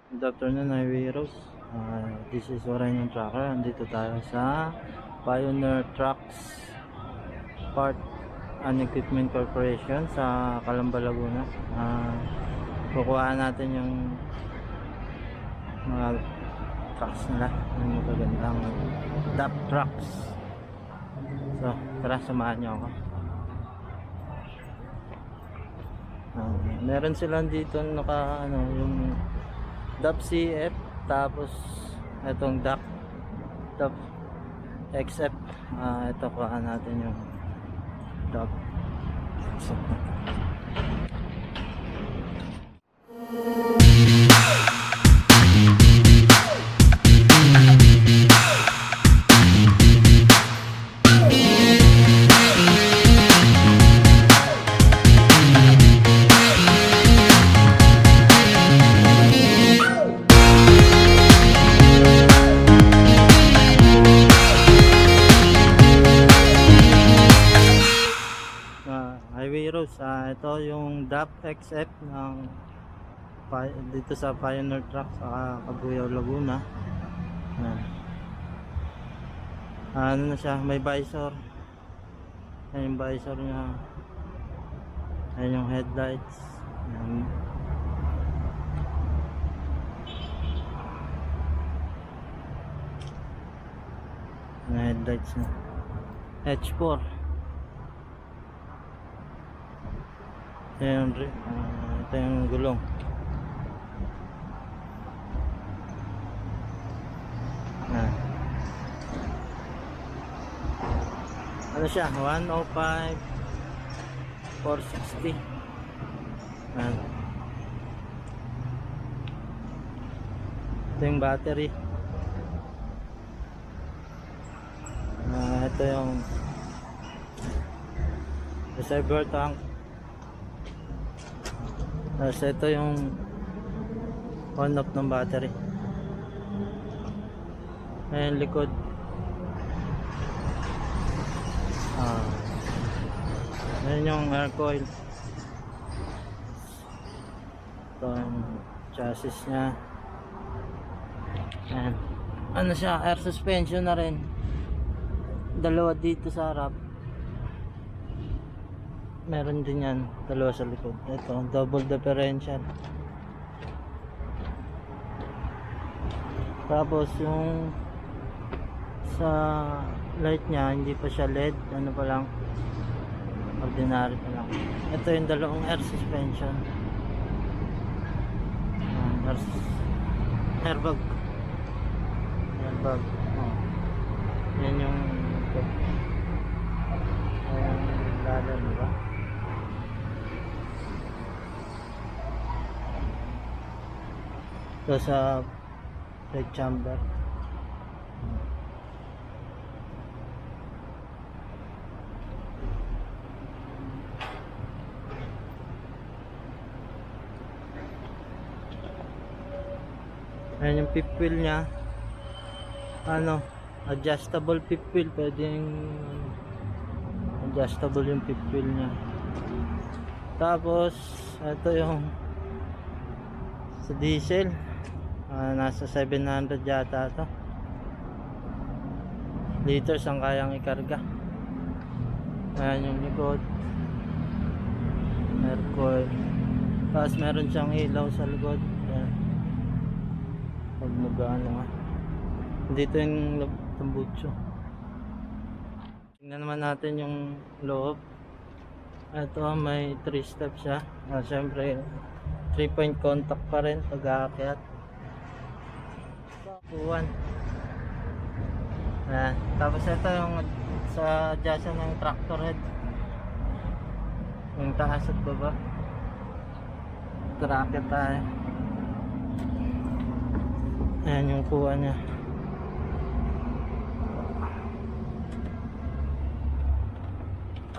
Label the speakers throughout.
Speaker 1: Good afternoon, Highway Heroes. This is Orion Tracker. Andito tayo sa Pioneer Trucks Part and Equipment Corporation sa Calamba, Laguna. Kukuhaan natin yung mga trucks nila, yung magagandang dump trucks. So, tara, samahan nyo ako. Meron silang dito yung DAP CF, tapos itong DAP XF. Ito kuhaan natin yung DAP XF. Highway Roads, ito yung DAP XF ng dito sa Pioneer Truck sa Cabuyao, Laguna. Ano na siya, may visor. Ayan yung visor nya, ayan yung headlights. Ayan headlights na H4. Ayan, ito yung gulong. Ano siya, 105 460. Ito yung battery. Ito yung reservoir tank. Tapos ito yung on off ng battery. Ayan likod. Ayan yung air coil. Ito yung chassis nya. Ayan. Ano siya, air suspension na rin. Dalawa dito sa harap. Meron din yan, dalawa sa likod. Ito, double differential. Tapos yung sa light nya, hindi pa siya LED, ano pa lang, ordinary pa lang. Ito yung dalawang air suspension, airbag. Yan yung ladder, diba? Ito sa brake chamber. Ayan yung fifth wheel nya, adjustable fifth wheel. Pwedeng adjustable yung fifth wheel nya. Tapos ito yung sa diesel, nasa 700 yata ito liters ang kayang ikarga. Ayan yung likod, air coil. Tapos meron siyang ilaw sa likod. Ayan, pag magano nga dito yung tambutso. Tingnan naman natin yung loob. Ito may 3 steps siya. Syempre 3 point contact pa rin pag aakyat. Tapos ito yung sa adjustment ng tractor head, yung taas at baba. Tracket tayo. Ayan yung kuha nya.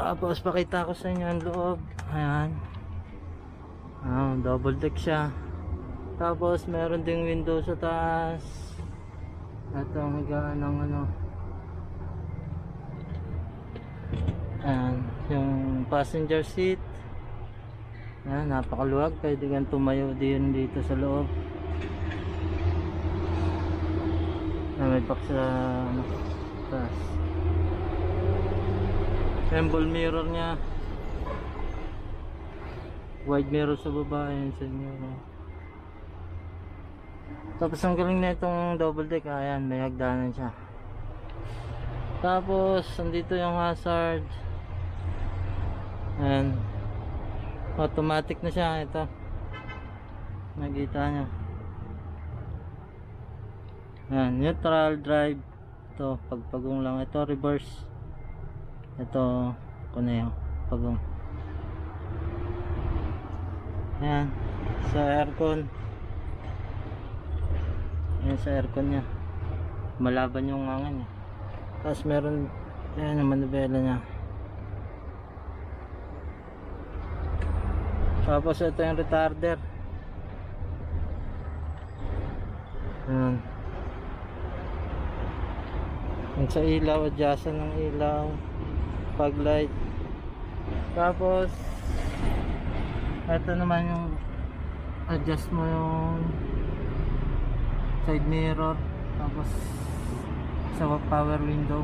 Speaker 1: Tapos pakita ko sa inyo ang loob. Ayan, double deck siya. Tapos meron ding window sa taas. Ito ang higaan ng Ayan, yung passenger seat. Ayan, napakaluwag. Pwede kang tumayo din dito sa loob. may box sa ano, taas. Yung ball mirror niya, wide mirror sa baba, yun sa mirror. Tapos ang galing na itong double deck, ayan, may hagdanan siya. Tapos andito yung hazard, ayan, automatic na siya. Ito, nakita nyo, ayan, neutral drive. Ito pagpagong lang, ito reverse, ito kuno yung pagong. Ayan, sa aircon, ayan sa aircon nya, malaban yung hangin. Tapos meron, ayan ang manubela nya. Tapos ito yung retarder. Ayan. Yung sa ilaw, adjustan ng ilaw, fog light. Tapos ito naman yung adjust mo yung side mirror. Tapos sa power window.